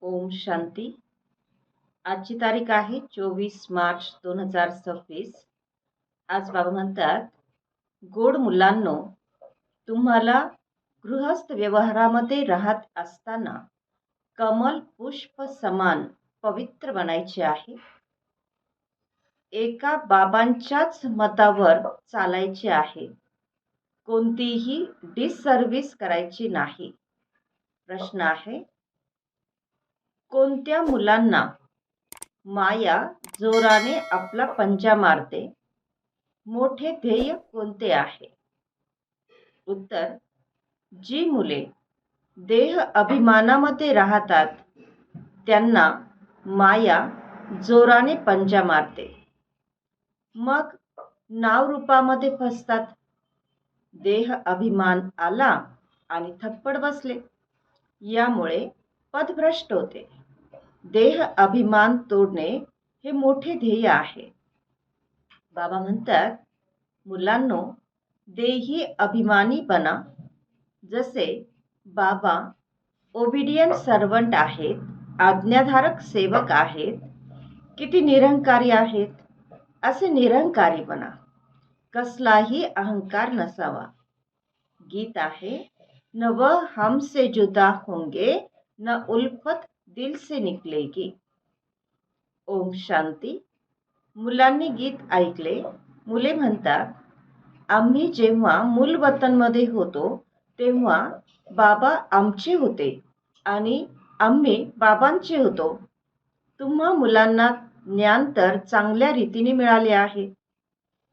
ओम शांती. आजची तारीख आहे 24 मार्च 2026. आज बाबा म्हणतात, गोड मुलांनो, तुम्हाला गृहस्थ व्यवहारामध्ये राहत असताना कमल पुष्प समान पवित्र बनायचे आहे. एका बाबांच्याच मतावर चालायचे आहे. कोणतीही डिससर्व्हिस करायची नाही. प्रश्न आहे, कोणत्या मुलांना माया जोराने आपला पंजा मारते? मोठे ध्येय कोणते आहे? उत्तर, जी मुले देह अभिमानामध्ये राहतात त्यांना माया जोराने पंजा मारते. मग नावरूपामध्ये फसतात. देह अभिमान आला आणि थप्पड बसले. यामुळे पथभ्रष्ट होते. देह अभिमान तोडणे हे मोठे ध्येय आहे. बाबा म्हणतात, मुलांनो, देही अभिमानी बना. जसे बाबा ओबिडियंट सर्वंट आहेत, आज्ञाधारक सेवक आहेत, किती निरंकारी आहेत, असे निरंकारी बना. कसलाही अहंकार नसावा. गीत आहे, न वह हमसे जुदा होंगे न उल्फत दिल से निकलेगी. ओम शांती. मुलांनी गीत ऐकले. मुले म्हणतात, आम्ही जेव्हा मूलवतनमध्ये होतो तेव्हा बाबा आमचे होते आणि आम्ही बाबांचे होतो. तुम्हा मुलांना ज्ञान तर चांगल्या रीतीने मिळाले आहे.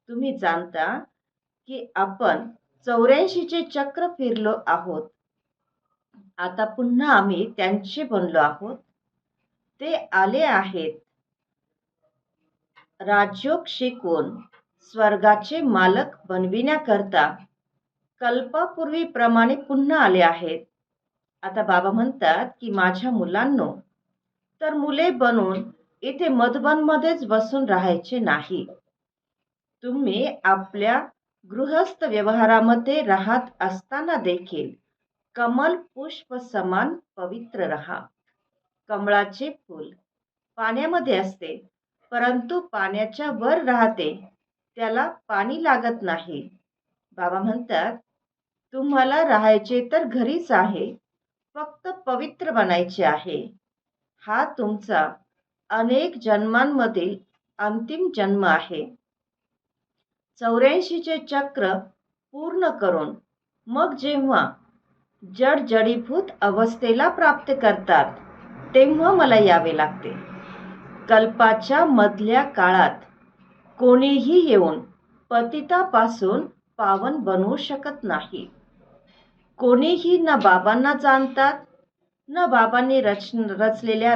तुम्ही जाणता की आपण 84चे चक्र फिरलो आहोत. आता पुन्हा आम्ही त्यांचे बनलो आहोत. ते आले आहेत राजयोग शिकवून स्वर्गाचे मालक बनविण्याकरता. कल्पापूर्वीप्रमाणे पुन्हा आले आहेत. आता बाबा म्हणतात की माझ्या मुलांनो, तर मुले बनून इथे मधुबनमध्येच बसून राहायचे नाही. तुम्ही आपल्या गृहस्थ व्यवहारामध्ये राहत असताना देखील कमल पुष्प समान पवित्र रहा. कमळाचे फूल पाण्यामध्ये असते, परंतु पाण्याच्या वर राहते, त्याला पाणी लागत नाही. बाबा म्हणतात, तुम्हाला राहायचे तर घरीच आहे, फक्त पवित्र बनायचे आहे. हा तुमचा अनेक जन्मांमधील अंतिम जन्म आहे. 84चे चक्र पूर्ण करून मग जेव्हा जडजडीभूत अवस्थेला प्राप्त करतात तेव्हा मला यावे लागते. कल्पाच्या मधल्या काळात कोणीही येऊन पतितापासून पावन बनवू शकत नाही. कोणीही न बाबांना जाणतात, न बाबांनी रचलेल्या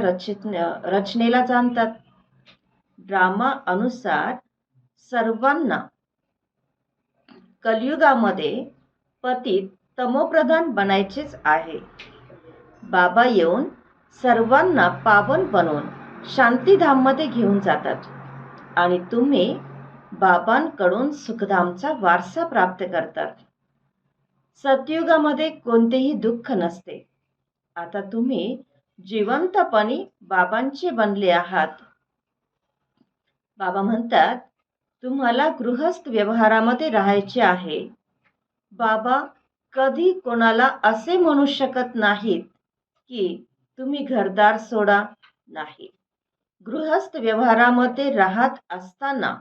रचनेला जाणतात. ड्रामा अनुसार सर्वांना कलियुगामध्ये पतित तमोप्रधान बनायचेच आहे. बाबा येऊन सर्वांना पावन बनवून शांतीधाममध्ये घेऊन जातात आणि तुम्ही बाबांकडून सुखधामचा वारसा प्राप्त करतात. सतयुगामध्ये कोणतेही दुःख नसते. आता तुम्ही जिवंतपणी बाबांचे बनले आहात. बाबा म्हणतात, तुम्हाला गृहस्थ व्यवहारामध्ये राहायचे आहे. बाबा कधी कोणाला असे म्हणू शकत नाहीत की तुम्ही घरदार सोडा. नाही. गृहस्थ व्यवहारामध्ये राहत असताना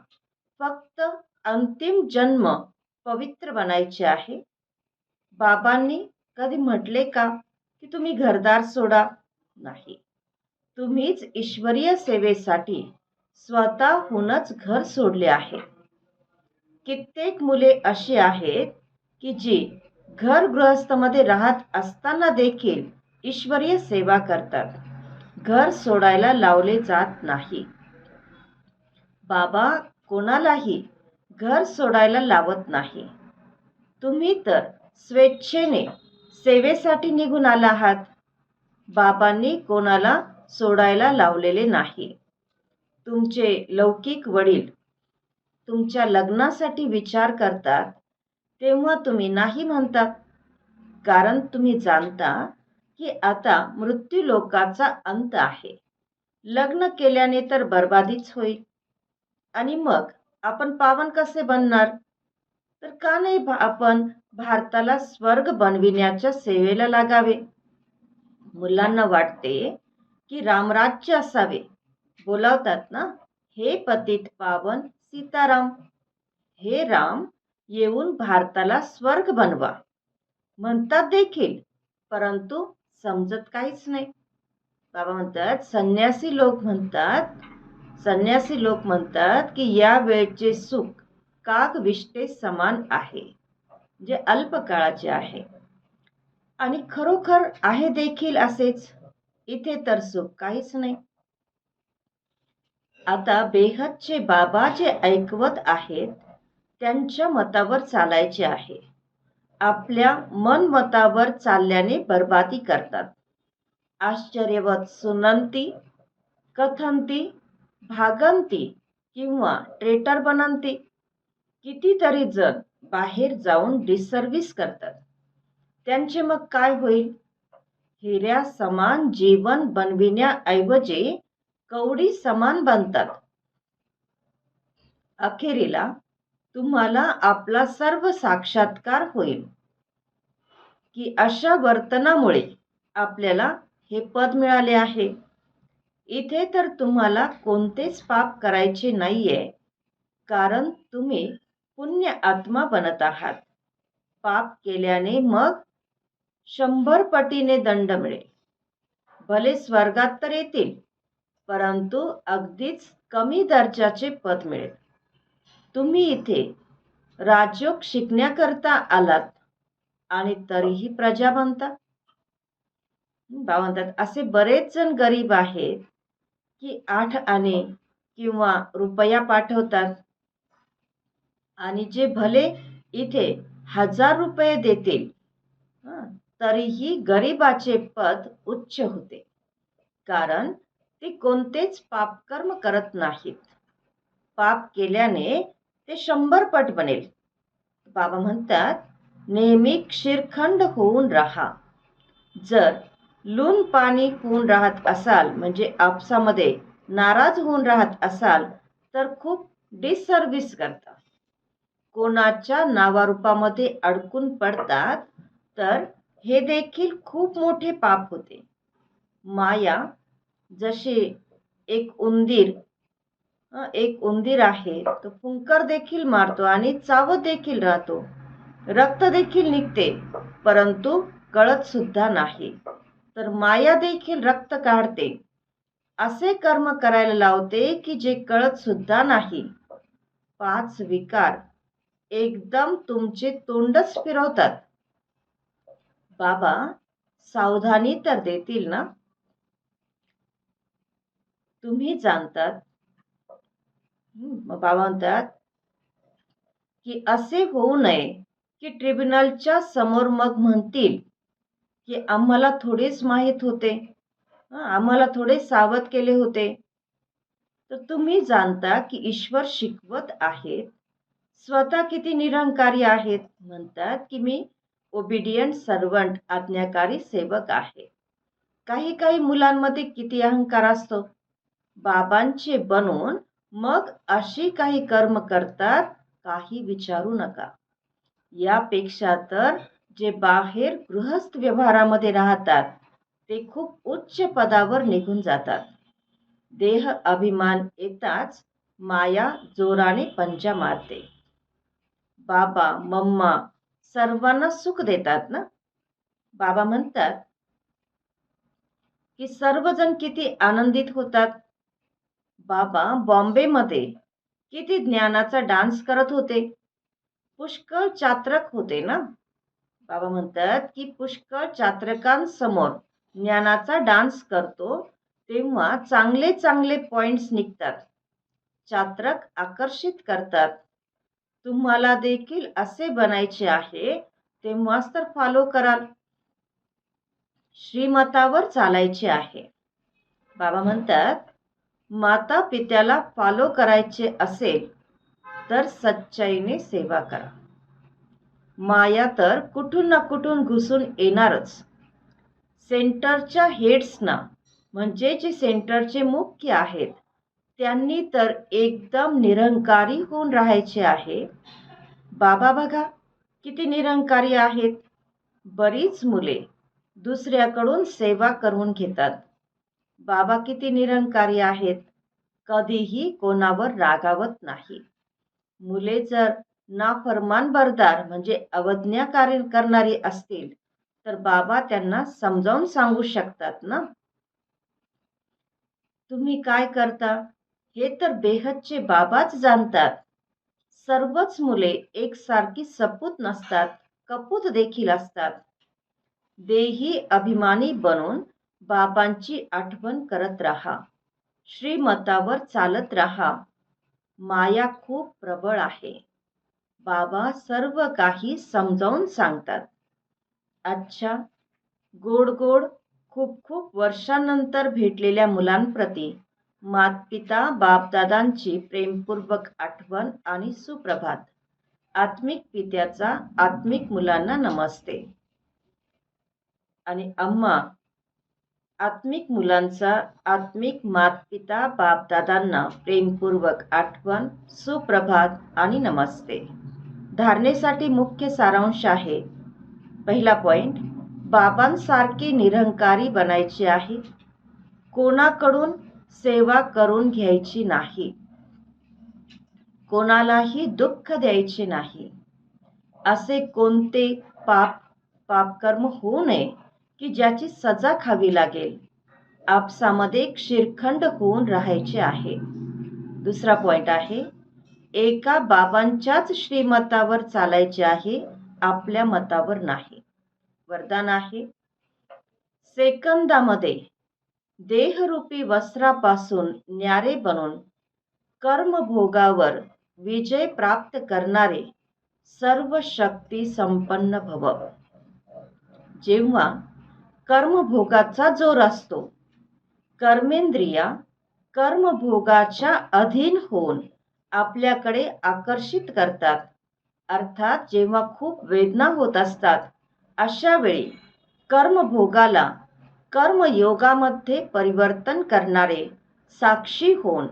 फक्त अंतिम जन्म पवित्र बनायचे आहे. बाबांनी कधी म्हटले का की तुम्ही घरदार सोडा? नाही. तुम्हीच ईश्वरीय सेवेसाठी स्वतःहूनच घर सोडले आहे. कित्येक मुले अशी आहेत की जी घर गृहस्थमध्ये राहत असताना देखील ईश्वरीय सेवा करतात. घर सोडायला लावले जात नाही. बाबा कोणालाही घर सोडायला लावत नाही. तुम्ही तर स्वेच्छेने सेवेसाठी निघून आला आहात. बाबांनी कोणाला सोडायला लावलेले नाही. तुमचे लौकिक वडील तुमच्या लग्नासाठी विचार करतात तेव्हा तुम्ही नाही म्हणतात, कारण तुम्ही जाणता की आता मृत्यू लोकाचा अंत आहे. लग्न केल्याने तर बर्बादीच होईल. आणि मग आपण पावन कसे बनणार? तर का नाही आपण भारताला स्वर्ग बनविण्याच्या सेवेला लागावे? मुलांना वाटते की रामराज्य असावे. बोलावतात ना, हे पतित पावन सीताराम, हे राम येऊन भारताला स्वर्ग बनवा म्हणतात देखील, परंतु समजत काहीच नाही. बाबा म्हणतात, संन्यासी लोक म्हणतात की या वेळचे सुख काग विष्टे समान आहे, जे अल्प काळाचे आहे. आणि खरोखर आहे देखील असेच. इथे तर सुख काहीच नाही. आता बेहदचे बाबा जे ऐकवत आहेत त्यांच्या मतावर चालायचे आहे. आपल्या मनमतावर चालल्याने बर्बादी करतात. आश्चर्यवत सुनंती, कथंती, भागंती किंवा ट्रेटर बनंती. कितीतरी जण बाहेर जाऊन डिसर्व्हिस करतात. त्यांचे मग काय होईल? हिऱ्या समान जीवन बनविण्याऐवजी कवडी समान बनतात. अखेरीला तुम्हाला आपला सर्व साक्षात्कार होईल की अशा वर्तनामुळे आपल्याला हे पद मिळाले आहे. इथे तर तुम्हाला कोणतेच पाप करायचे नाहीये, कारण तुम्ही पुण्य आत्मा बनत आहात. पाप केल्याने मग 100 पटीने दंड मिळेल. भले स्वर्गात तर येतील, परंतु अगदीच कमी दर्जाचे पद मिळेल. तुम्ही इथे राजयोग शिकण्याकरता आलात आणि तरीही प्रजा बनता. म्हणतात असे बरेच जण गरीब आहेत की 8 आणे किंवा रुपया पाठवतात, आणि जे भले इथे 1000 रुपये देतील, तरीही गरिबाचे पद उच्च होते, कारण ते कोणतेच पापकर्म करत नाहीत. पाप केल्याने ते 100 पट बनेल. बाबा म्हणतात, नेहमी क्षीरखंड होऊन राहा. जर लून पाणी होऊन राहत असाल, म्हणजे आपसामध्ये नाराज होऊन राहत असाल, तर खूप डिसर्व्हिस करता. कोणाच्या नावारूपामध्ये अडकून पडतात, तर हे देखील खूप मोठे पाप होते. माया जशी एक उंदीर आहे, तो फुंकर देखील मारतो आणि चावत देखील राहतो. रक्त देखील निघते, परंतु कळत सुद्धा नाही. तर माया देखील रक्त काढते, असे कर्म करायला लावते की जे कळत सुद्धा नाही. 5 विकार एकदम तुमचे तोंडच फिरवतात. बाबा सावधानी तर देतील ना? तुम्ही जाणतात. बाबा म्हणतात की असे होऊ नये की ट्रिब्युनलच्या समोर मग म्हणतील की आम्हाला थोडेच माहीत होते, आम्हाला थोडे सावध केले होते. तर तुम्ही जाणता की ईश्वर शिकवत आहेत, स्वतः किती निरंकारी आहेत. म्हणतात की मी ओबिडियंट सर्वंट, आज्ञाकारी सेवक आहे. काही काही मुलांमध्ये किती अहंकार असतो. बाबांचे बनून मग अशी काही कर्म करतात, काही विचारू नका. यापेक्षा तर जे बाहेर गृहस्थ व्यवहारामध्ये राहतात ते खूप उच्च पदावर निघून जातात. देह अभिमान येताच माया जोराने पंजा मारते. बाबा मम्मा सर्वांना सुख देतात ना. बाबा म्हणतात की सर्वजण किती आनंदित होतात. बाबा बॉम्बेमध्ये किती ज्ञानाचा डान्स करत होते. पुष्कळ चात्रक होते ना. बाबा म्हणतात की पुष्कळ चात्रकांसमोर ज्ञानाचा डान्स करतो तेव्हा चांगले चांगले पॉइंट्स निघतात. चात्रक आकर्षित करतात. तुम्हाला देखील असे बनायचे आहे, तेव्हाच तर फॉलो कराल. श्रीमतावर चालायचे आहे. बाबा म्हणतात, माता पित्याला फॉलो करायचे असेल तर सच्चाईने सेवा करा. माया तर कुठून ना कुठून घुसून येणारच. सेंटरच्या हेड्सना म्हणजे जे सेंटरचे मुख्य आहेत त्यांनी तर एकदम निरंकारी होऊन राहायचे आहे. बाबा बघा किती निरंकारी आहेत. बरीच मुले दुसऱ्याकडून सेवा करून घेतात. बाबा किती निरंकारी आहेत. कधीही कोणावर रागावत नाही. मुले जर नाफरमानबरदार म्हणजे अवज्ञा करणारी असतील तर बाबा त्यांना समजावून सांगू शकतात ना. तुम्ही काय करता हे तर बेहदचे बाबाच जाणतात. सर्वच मुले एकसारखी सपूत नसतात, कपूत देखील असतात. देही अभिमानी बनून बाबांची आठवण करत राहा. श्रीमतावर चालत राहा. माया खूप प्रबळ आहे. बाबा सर्व काही समजावून सांगतात. अच्छा, गोड गोड खूप खूप वर्षांनंतर भेटलेल्या मुलांप्रती मातपिता बापदादांची प्रेमपूर्वक आठवण आणि सुप्रभात. आत्मिक पित्याचा आत्मिक मुलांना नमस्ते. आणि अम्मा आत्मिक मुलांचा आत्मिक मातपिता बापदादांना प्रेमपूर्वक आठवण, सुप्रभात आणि नमस्ते. धारणेसाठी मुख्य सारांश आहे. पहिला पॉइंट, बाबांसारखे निरंकारी बनायचे आहे. कोणाकडून सेवा करून घ्यायची नाही. कोणालाही दुःख द्यायचे नाही. असे कोणते पापकर्म होऊ नये की ज्याची सजा खावी लागेल. आपसामध्ये शिरखंड होऊन राहायचे आहे. दुसरा पॉइंट आहे, एका बाबांच्याच श्रीमतावर चालायचे आहे, आपल्या मतावर नाही. वरदान आहे, सेकंदामध्ये देहरूपी वस्त्रापासून न्यारे बनून कर्मभोगावर विजय प्राप्त करणारे सर्व शक्ती संपन्न भव. जेव्हा कर्मभोगाचा जोर असतो, कर्मेंद्रिया कर्मभोगाच्या अधीन होऊन आपल्याकडे आकर्षित करतात. अर्थात जेव्हा खूप वेदना होत असतात अशा वेळी कर्मभोगाला कर्मयोगामध्ये परिवर्तन करणारे साक्षी होऊन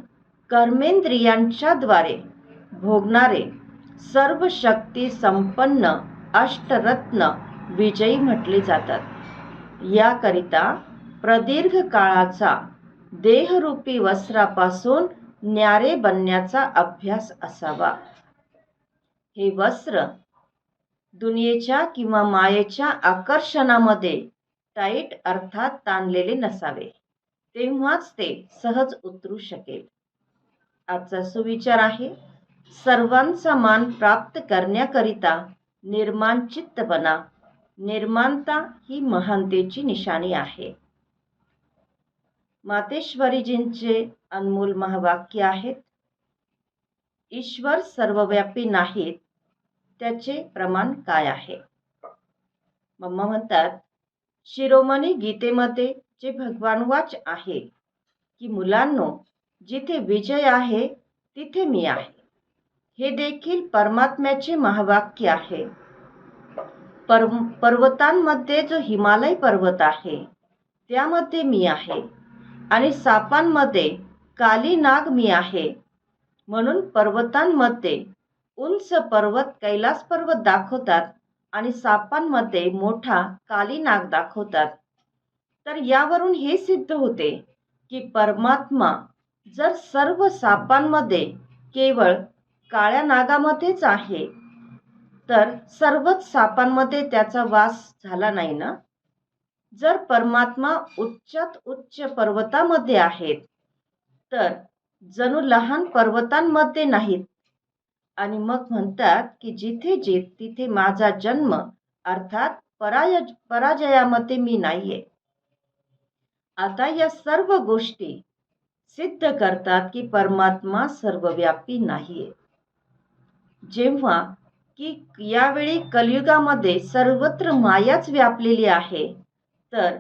कर्मेंद्रियांच्या द्वारे भोगणारे सर्व शक्ती संपन्न अष्टरत्न विजयी म्हटले जातात. याकरिता प्रदीर्घ काळाचा देहरूपी वस्त्रापासून न्यारे बनण्याचा अभ्यास असावा. हे वस्त्र दुनियेच्या किंवा मायेच्या आकर्षणामध्ये टाईट अर्थात ताणलेले नसावे, तेव्हाच ते सहज उतरू शकेल. आजचा सुविचार आहे, सर्वांचा मान प्राप्त करण्याकरिता निर्माण चित्त बना. निर्माणता ही महानतेची निशाणी आहे. मातेश्वरीजींचे अनमोल महावाक्य आहेत, ईश्वर सर्वव्यापी नाहीत, त्याचे प्रमाण काय आहे. मम्मा म्हणतात, शिरोमणी गीतेमध्ये जे भगवान वाच आहे की मुलांनो, जिथे विजय आहे तिथे मी आहे. हे देखील परमात्म्याचे महावाक्य आहे. पर्वतांमध्ये जो हिमालय पर्वत आहे त्यामध्ये मी आहे आणि सापांमध्ये काली नाग मी आहे. म्हणून पर्वतांमध्ये उंच पर्वत कैलास पर्वत दाखवतात आणि सापांमध्ये मोठा काली नाग दाखवतात. तर यावरून हे सिद्ध होते की परमात्मा जर सर्व सापांमध्ये केवळ काळ्या नागामध्येच आहे तर सर्वच सापांमध्ये त्याचा वास झाला नाही ना. जर परमात्मा उच्चात उच्च पर्वतामध्ये आहेत तर जणू लहान पर्वतांमध्ये नाहीत. आणि मग म्हणतात की जिथे जित तिथे माझा जन्म, अर्थात पराजयामध्ये मी नाहीये. आता या सर्व गोष्टी सिद्ध करतात की परमात्मा सर्वव्यापी नाहीये. जेव्हा की यावेळी कलियुगामध्ये सर्वत्र मायाच व्यापलेली आहे तर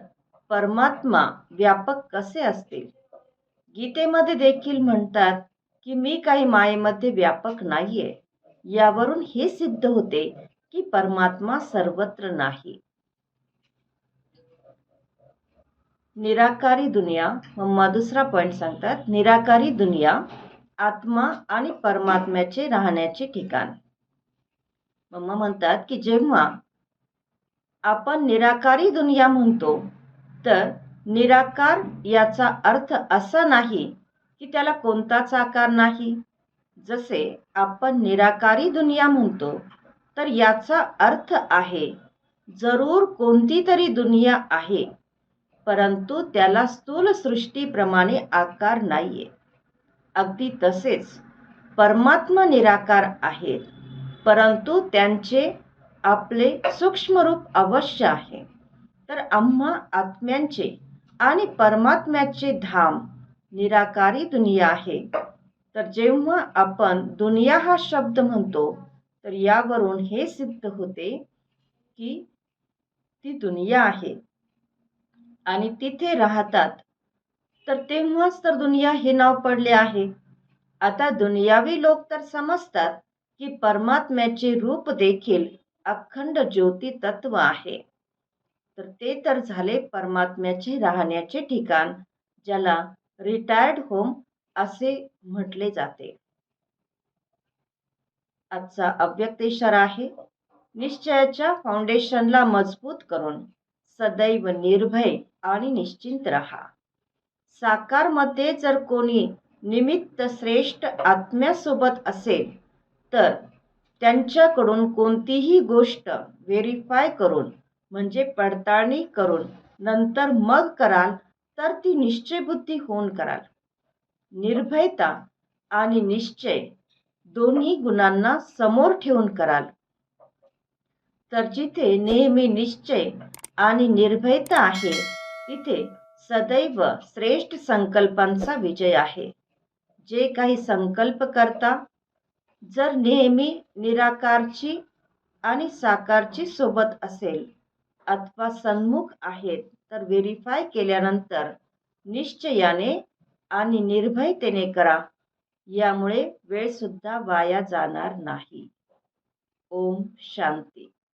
परमात्मा व्यापक कसे असतील. गीतेमध्ये देखील म्हणतात की मी काही मायेमध्ये व्यापक नाहीये. यावरून हे सिद्ध होते की परमात्मा सर्वत्र नाही. निराकारी दुनिया. मम्मा दुसरा पॉइंट सांगतात, निराकारी दुनिया आत्मा आणि परमात्म्याचे राहण्याचे ठिकाण. मम्मा म्हणतात की जेव्हा आपण निराकारी दुनिया म्हणतो तर निराकार याचा अर्थ असा नाही की त्याला कोणताच आकार नाही. जसे आपण निराकारी दुनिया म्हणतो तर याचा अर्थ आहे जरूर कोणती तरी दुनिया आहे, परंतु त्याला स्थूल सृष्टीप्रमाणे आकार नाहीये. अगदी तसेच परमात्मा निराकार आहेत, परंतु त्यांचे आपले सूक्ष्म रूप अवश्य आहे. तर आम्हा आत्म्यांचे आणि परमात्म्याचे धाम निराकारी दुनिया आहे. तर जेव्हा आपण दुनिया हा शब्द म्हणतो तर यावरून हे सिद्ध होते की ती दुनिया आहे आणि तिथे राहतात, तर तेव्हाच तर दुनिया हे नाव पडले आहे. आता दुनियावी लोक तर समजतात की परमात्म्याचे रूप देखील अखंड ज्योती तत्व आहे. तर ते तर झाले परमात्म्याचे राहण्याचे ठिकाण, ज्याला रिटायर्ड होम असे म्हटले जाते. आजचा अव्यक्त इशारा आहे, निश्चयाच्या फाउंडेशनला मजबूत करून सदैव निर्भय आणि निश्चिंत रहा. साकारमध्ये जर कोणी निमित्त श्रेष्ठ आत्म्यासोबत असेल तर त्यांच्याकडून कोणतीही गोष्ट व्हेरीफाय करून म्हणजे पडताळणी करून नंतर मग कराल तर ती निश्चयबुद्धी होऊन कराल. निर्भयता आणि निश्चय दोन्ही गुणांना समोर ठेवून कराल. तर जिथे नेहमी निश्चय आणि निर्भयता आहे तिथे सदैव श्रेष्ठ संकल्पांचा विजय आहे. जे काही संकल्प करता जर नेहमी निराकारची आणि साकारची सोबत असेल अथवा सन्मुख आहेत तर व्हेरीफाय केल्यानंतर निश्चयाने आणि निर्भयतेने करा. यामुळे वेळ सुद्धा वाया जाणार नाही. ओम शांती.